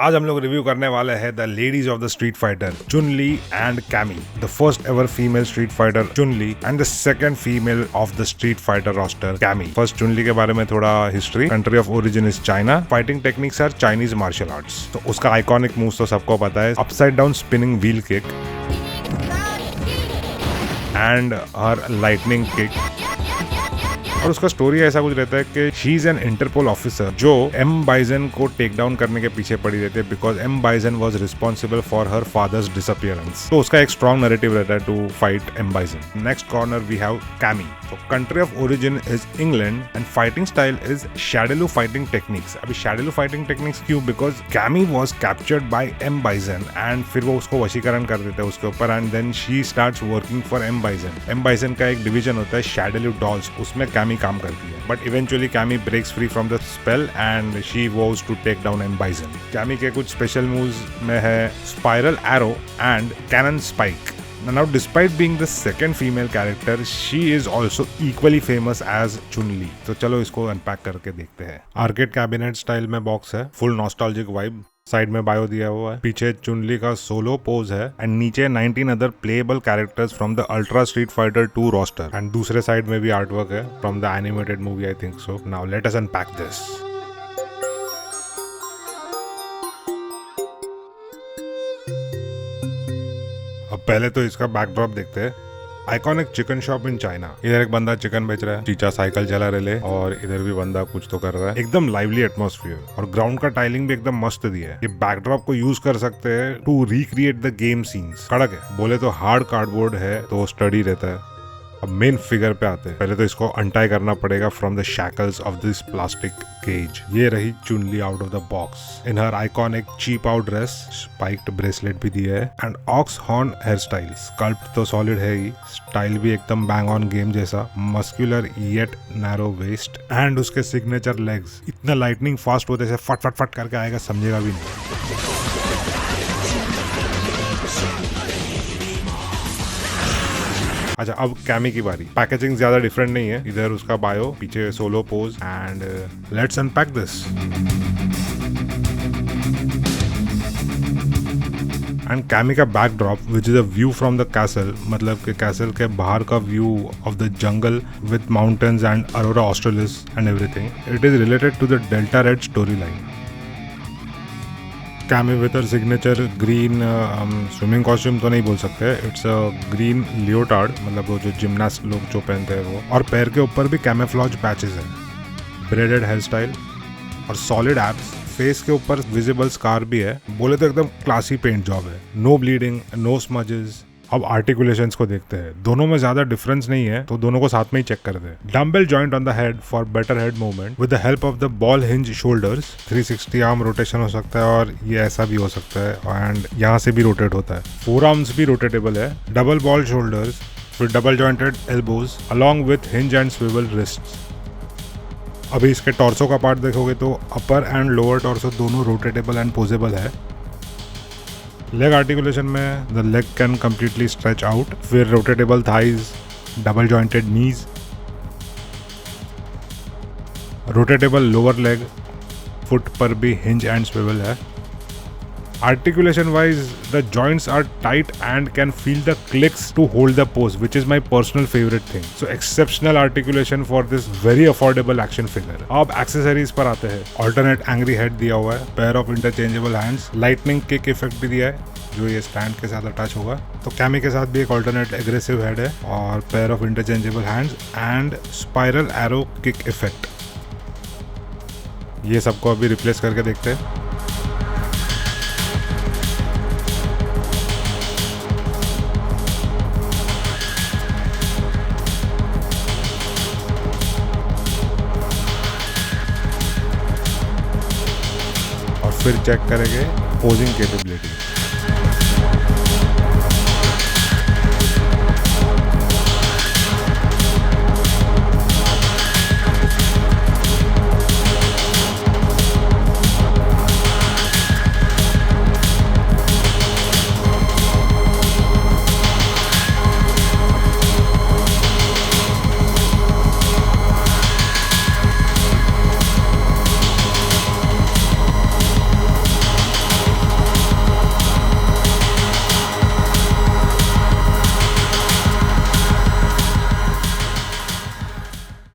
आज हम लोग रिव्यू करने वाले हैं the ladies of the street fighter, Chun Li and Cammy, the first ever female street fighter Chun Li and the second female of the street fighter roster Cammy. First Chun Li के बारे में थोड़ा history. Country of origin is China. Fighting techniques are Chinese martial arts. तो उसका iconic move तो सबको पता है, upside down spinning wheel kick and her lightning kick. और उसका स्टोरी ऐसा कुछ रहता है कि she is an Interpol officer जो एम बाइजन को टेक डाउन करने के पीछे पड़ी रहती है because M Bison was responsible for her father's disappearance. तो उसका एक स्ट्रॉन्ग नैरेटिव रहता है to fight M Bison. Next corner we have Cammy. तो country of origin is England and fighting style is Shadaloo fighting techniques. अभी Shadaloo fighting techniques क्यों? Because Cammy was captured by M Bison and फिर वो उसको वशीकरण कर देते हैं उसके ऊपर and then she starts working for M Bison. M Bison का एक डिवीजन होता है शैडोलू डॉल्स, उसमें कैमी काम करती है। But eventually Cammy breaks free from the spell and she was to take down M Bison. Cammy के कुछ स्पेशल मूव्स में है spiral arrow and cannon spike. Now, despite being the second female character, she is also equally famous as Chun-Li. तो चलो इसको unpack करके देखते हैं। आर्केड कैबिनेट स्टाइल में बॉक्स है, फुल नॉस्टैल्जिक वाइब। साइड में बायो दिया हुआ है, पीछे चुनली का सोलो पोज है एंड नीचे 19 other playable characters from the Ultra Street Fighter 2 roster and दूसरे साइड में भी आर्टवर्क है from the animated movie I think so. Now let us unpack this. अब पहले तो इसका बैकड्रॉप देखते हैं। Iconic chicken shop in China. इधर एक बंदा चिकन बेच रहा है, चीचा साइकिल चला रहे और इधर भी बंदा कुछ तो कर रहा है। एकदम लाइवली एटमॉस्फेयर और ग्राउंड का टाइलिंग भी एकदम मस्त दिया है। ये बैकड्रॉप को यूज कर सकते हैं to recreate the game scenes. कड़क है, बोले तो हार्ड कार्डबोर्ड है तो स्टडी रहता है। अब मेन फिगर पे आते हैं। पहले तो इसको अनटाई करना पड़ेगा from the shackles of this plastic cage. ये रही Chun Li out of the box in her iconic चीप आउट ड्रेस। स्पाइक्ड ब्रेसलेट भी दिया है and ox horn hair style. Sculpt तो सॉलिड है ही, स्टाइल भी एकदम बैंग ऑन गेम जैसा। Muscular yet narrow waist and उसके सिग्नेचर लेग्स इतना लाइटनिंग फास्ट होते से फट फट फट करके आएगा, समझेगा भी नहीं। अच्छा, अब कैमी की बारी। पैकेजिंग ज्यादा डिफरेंट नहीं है, इधर उसका बायो, पीछे solo pose and let's unpack this. And Cammy का backdrop which is a view from the castle, मतलब कि कैसल के बाहर का view of the jungle with mountains and aurora australis and everything. It is related to the Delta Red story line. Cammy with her signature green swimming costume तो नहीं बोल सकते, it's a green Leotard, मतलब वो जो gymnast लोग जो पहनते हैं वो। और पैर के ऊपर भी कैमोफ्लेज पैचेस है, ब्रेडेड हेयर स्टाइल और सॉलिड एब्स। फेस के ऊपर विजिबल स्कार भी है, बोले तो एकदम क्लासी पेंट जॉब है। No bleeding, no smudges. अब आर्टिकुलेशंस को देखते हैं, दोनों में ज्यादा डिफरेंस नहीं है तो दोनों को साथ में ही चेक कर दे। Dumbbell joint on the head for better head movement with the help of the ball hinge shoulders. 360 arm rotation हो सकता है और ये ऐसा भी हो सकता है एंड यहाँ से भी रोटेट होता है। 4 आर्म्स भी रोटेटेबल है। Double ball shoulders with double jointed elbows along with hinge and swivel wrists. अभी इसके टॉर्सो का पार्ट देखोगे तो अपर एंड लोअर टॉर्सो दोनों रोटेटेबल एंड पोजेबल है। लेग आर्टिकुलेशन में the leg can completely stretch out, फिर rotatable thighs, double jointed knees, rotatable lower leg, foot पर भी हिंज एंड स्विवल है। Articulation wise the joints are tight and can feel the clicks to hold the pose which is my personal favourite thing. So exceptional articulation for this very affordable action figure. अब accessories पर आते हैं। Alternate angry head दिया हुआ है, pair of interchangeable hands, lightning kick effect भी दिया है जो ये स्टैंड के साथ अटैच होगा। तो कैमी के साथ भी एक ऑल्टरनेट एग्रेसिव हेड है और pair of interchangeable hands and spiral arrow kick effect. ये सबको अभी रिप्लेस करके देखते हैं। फिर चेक करेंगे पोजिंग कैपेबिलिटी।